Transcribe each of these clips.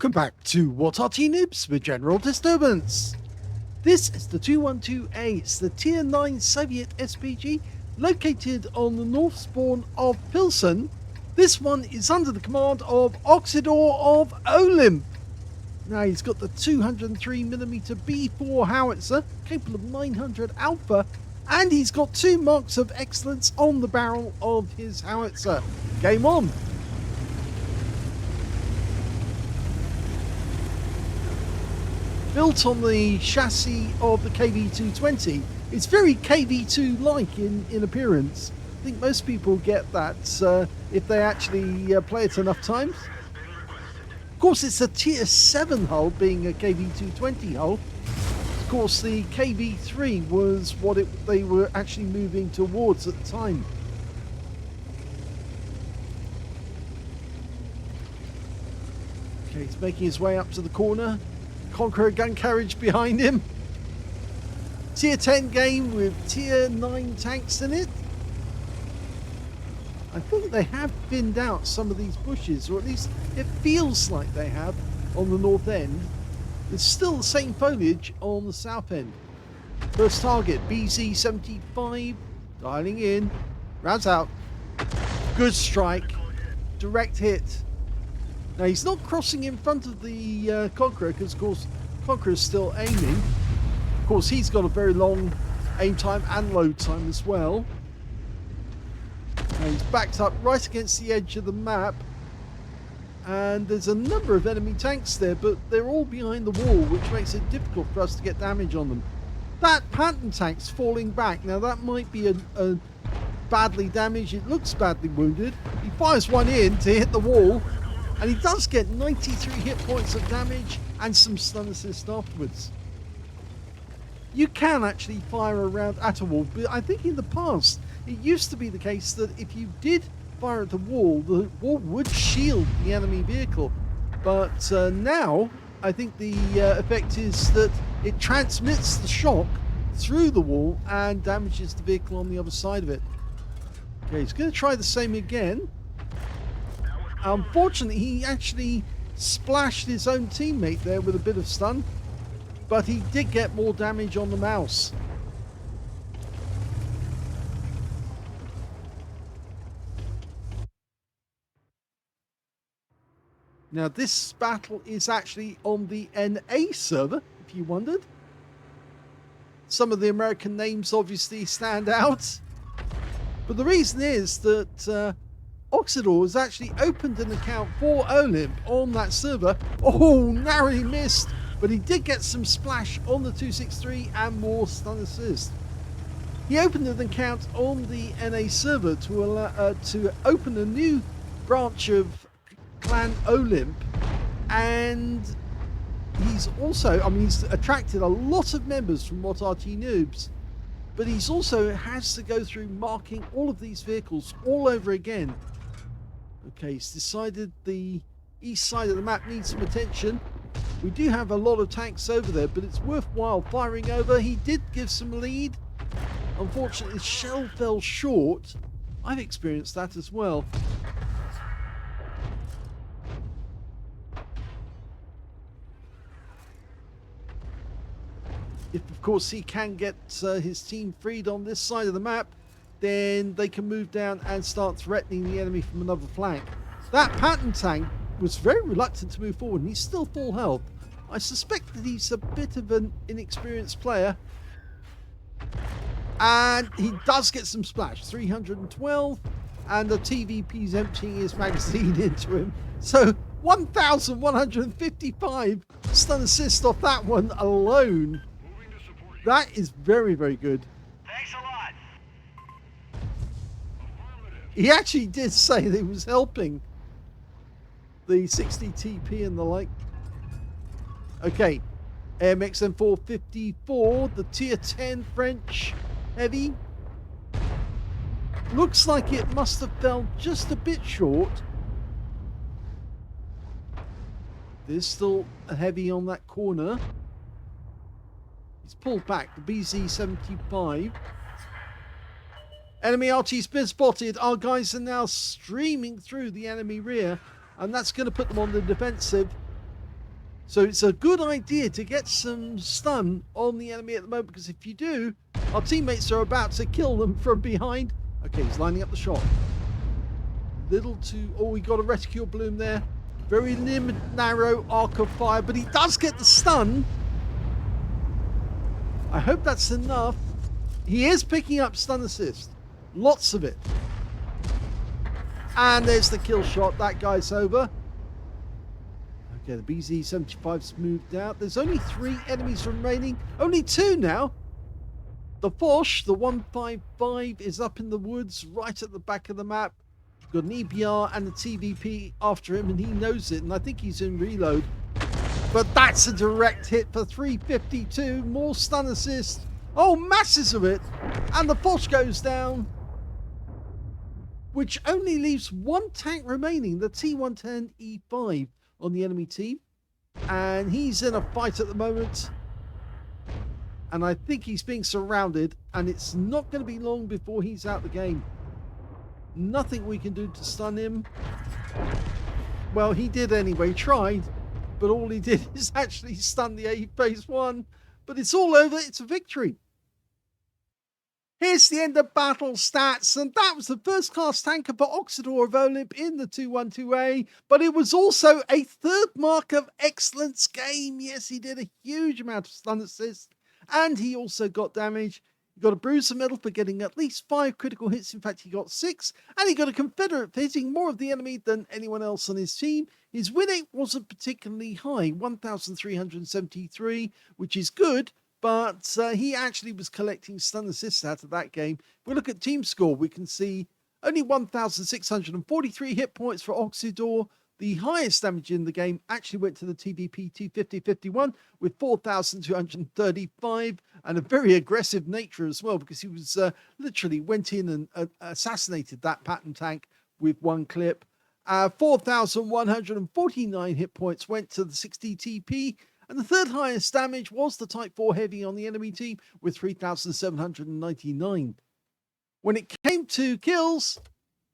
Welcome back to What Arty Noobs with General Disturbance. This is the 212A, it's the Tier 9 Soviet SPG located on the north spawn of Pilsen. This one is under the command of Oksydor of OLIMP. Now he's got the 203mm B4 howitzer capable of 900 alpha, and he's got 2 marks of excellence on the barrel of his howitzer. Game on! Built on the chassis of the KV220, it's very KV2-like in appearance. I think most people get that if they actually play it enough times. Of course, it's a Tier 7 hull, being a KV220 hull. Of course, the KV3 was what they were actually moving towards at the time. Okay, he's making his way up to the corner. Conqueror gun carriage behind him. Tier 10 game with Tier 9 tanks in it. I think they have thinned out some of these bushes, or at least it feels like they have on the north end. There's still the same foliage on the south end. First target, BZ-75, dialing in, rounds out. Good strike, direct hit. Now he's not crossing in front of the Conqueror because, of course, Conqueror's still aiming. Of course, he's got a very long aim time and load time as well. Now he's backed up right against the edge of the map, and there's a number of enemy tanks there, but they're all behind the wall, which makes it difficult for us to get damage on them. That Panton tank's falling back. Now that might be a badly damaged. It looks badly wounded. He fires one in to hit the wall. And he does get 93 hit points of damage and some stun assist afterwards. You can actually fire a round at a wall, but I think in the past it used to be the case that if you did fire at the wall would shield the enemy vehicle. But now I think the effect is that it transmits the shock through the wall and damages the vehicle on the other side of it. Okay, he's going to try the same again. Unfortunately, he actually splashed his own teammate there with a bit of stun, but he did get more damage on the mouse. Now, this battle is actually on the NA server, if you wondered. Some of the American names obviously stand out, but the reason is that Oksydor has actually opened an account for OLIMP on that server. Oh, narrowly missed, but he did get some splash on the 263 and more stun assist. He opened an account on the NA server to allow to open a new branch of Clan OLIMP, and he's also, he's attracted a lot of members from What Arty Noobs, but he's also has to go through marking all of these vehicles all over again. Okay, he's decided the east side of the map needs some attention. We do have a lot of tanks over there, but it's worthwhile firing over. He did give some lead. Unfortunately, the shell fell short. I've experienced that as well. If, of course, he can get his team freed on this side of the map, then they can move down and start threatening the enemy from another flank. That Patton tank was very reluctant to move forward, and he's still full health. I suspect that he's a bit of an inexperienced player. And he does get some splash, 312, and the TVP's emptying his magazine into him. So 1,155 stun assist off that one alone. That is very, very good. Thanks a lot. He actually did say that he was helping the 60 TP and the like. Okay, AMX M454, the Tier 10 French heavy. Looks like it must have fell just a bit short. There's still a heavy on that corner. He's pulled back, the BZ-75. Enemy Arty's been spotted. Our guys are now streaming through the enemy rear, and that's going to put them on the defensive. So it's a good idea to get some stun on the enemy at the moment, because if you do, our teammates are about to kill them from behind. Okay, he's lining up the shot. Little too... Oh, we got a reticule bloom there. Very narrow arc of fire, but he does get the stun. I hope that's enough. He is picking up stun assist. Lots of it. And there's the kill shot. That guy's over. Okay, the BZ-75's moved out. There's only 3 enemies remaining. Only 2 now. The Foch, the 155, is up in the woods right at the back of the map. Got an EBR and a TVP after him, and he knows it, and I think he's in reload. But that's a direct hit for 352. More stun assist. Oh, masses of it. And the Foch goes down, which only leaves 1 tank remaining, the T110E5 on the enemy team. And he's in a fight at the moment. And I think he's being surrounded, and it's not going to be long before he's out the game. Nothing we can do to stun him. Well, he did anyway, he tried, but all he did is actually stun the A phase 1. But it's all over, it's a victory. Here's the end of battle stats, and that was the first class tanker for Oksydor of OLIMP in the 212A, but it was also a 3rd mark of excellence game. Yes, he did a huge amount of stun assist, and he also got damage. He got a bruiser medal for getting at least 5 critical hits. In fact, he got 6, and he got a Confederate for hitting more of the enemy than anyone else on his team. His win rate wasn't particularly high, 1,373, which is good, but he actually was collecting stun assists out of that game. If we look at team score, we can see only 1,643 hit points for Oksydor. The highest damage in the game actually went to the TVP T5051 with 4,235, and a very aggressive nature as well, because he was literally went in and assassinated that pattern tank with 1 clip. 4,149 hit points went to the 60 TP, and the 3rd highest damage was the Type 4 Heavy on the enemy team with 3,799. When it came to kills,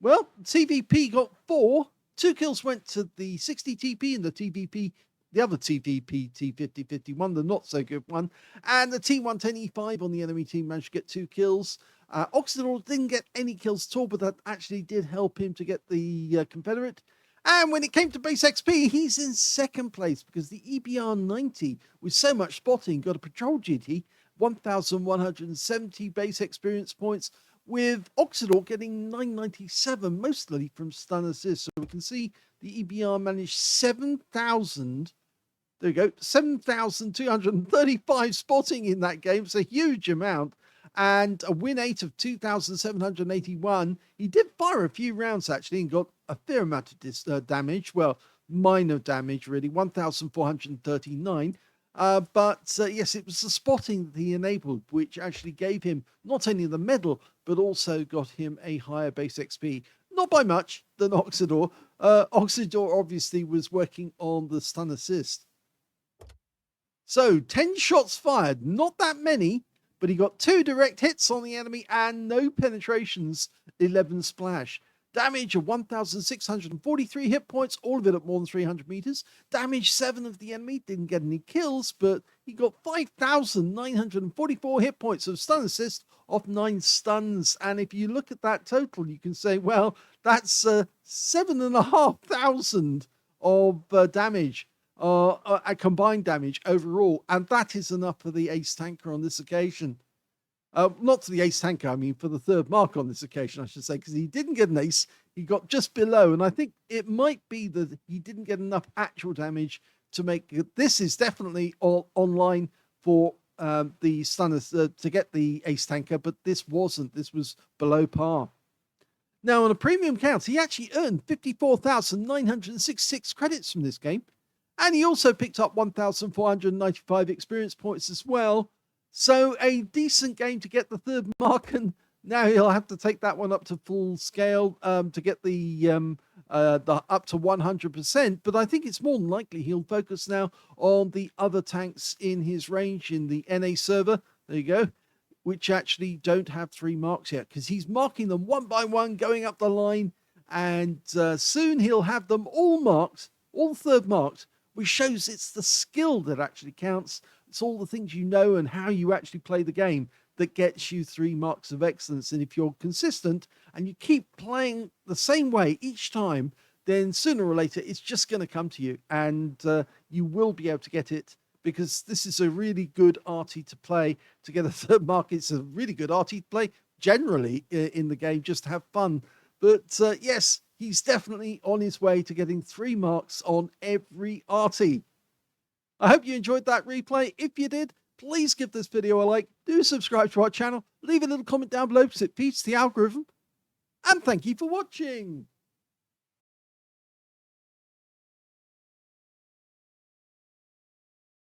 well, TVP got 4. 2 kills went to the 60 TP and the TVP, the other TVP T5051, the not so good one, and the T110E5 on the enemy team managed to get 2 kills. Oksydor didn't get any kills at all, but that actually did help him to get the Confederate. And when it came to base XP, he's in 2nd place because the EBR-90 with so much spotting got a patrol duty, 1,170 base experience points, with Oksydor getting 997, mostly from stun assist. So we can see the EBR managed 7,000. There we go, 7,235 spotting in that game. It's a huge amount. And a win rate of 2,781. He did fire a few rounds, actually, and got a fair amount of damage. Well, minor damage, really, 1,439. Yes, it was the spotting that he enabled, which actually gave him not only the medal, but also got him a higher base XP. Not by much than Oksydor. Oksydor obviously was working on the stun assist. So 10 shots fired, not that many, but he got 2 direct hits on the enemy and no penetrations, 11 splash. Damage of 1,643 hit points, all of it at more than 300 meters. Damage 7 of the enemy, didn't get any kills, but he got 5,944 hit points of stun assist off 9 stuns. And if you look at that total, you can say, well, that's 7,500 of damage, a combined damage overall. And that is enough for the ace tanker on this occasion. Not to the ace tanker, I mean for the 3rd mark on this occasion, I should say, because he didn't get an ace. He got just below, and I think it might be that he didn't get enough actual damage to make it. This is definitely online for the stunners to get the ace tanker, but this wasn't. This was below par. Now, on a premium count, he actually earned 54,966 credits from this game, and he also picked up 1,495 experience points as well. So a decent game to get the 3rd mark, and now he'll have to take that one up to full scale to get the up to 100%. But I think it's more than likely he'll focus now on the other tanks in his range in the NA server. There you go, which actually don't have 3 marks yet, because he's marking them one by one going up the line, and soon he'll have them all marked, all 3rd marked, which shows it's the skill that actually counts. It's all the things you know and how you actually play the game that gets you 3 marks of excellence. And if you're consistent and you keep playing the same way each time, then sooner or later it's just going to come to you, and you will be able to get it, because this is a really good Arty to play to get a 3rd mark. It's a really good Arty to play generally in the game, just to have fun. But yes, he's definitely on his way to getting 3 marks on every Arty. I hope you enjoyed that replay. If you did, please give this video a like, do subscribe to our channel, leave a little comment down below because it feeds the algorithm, and thank you for watching.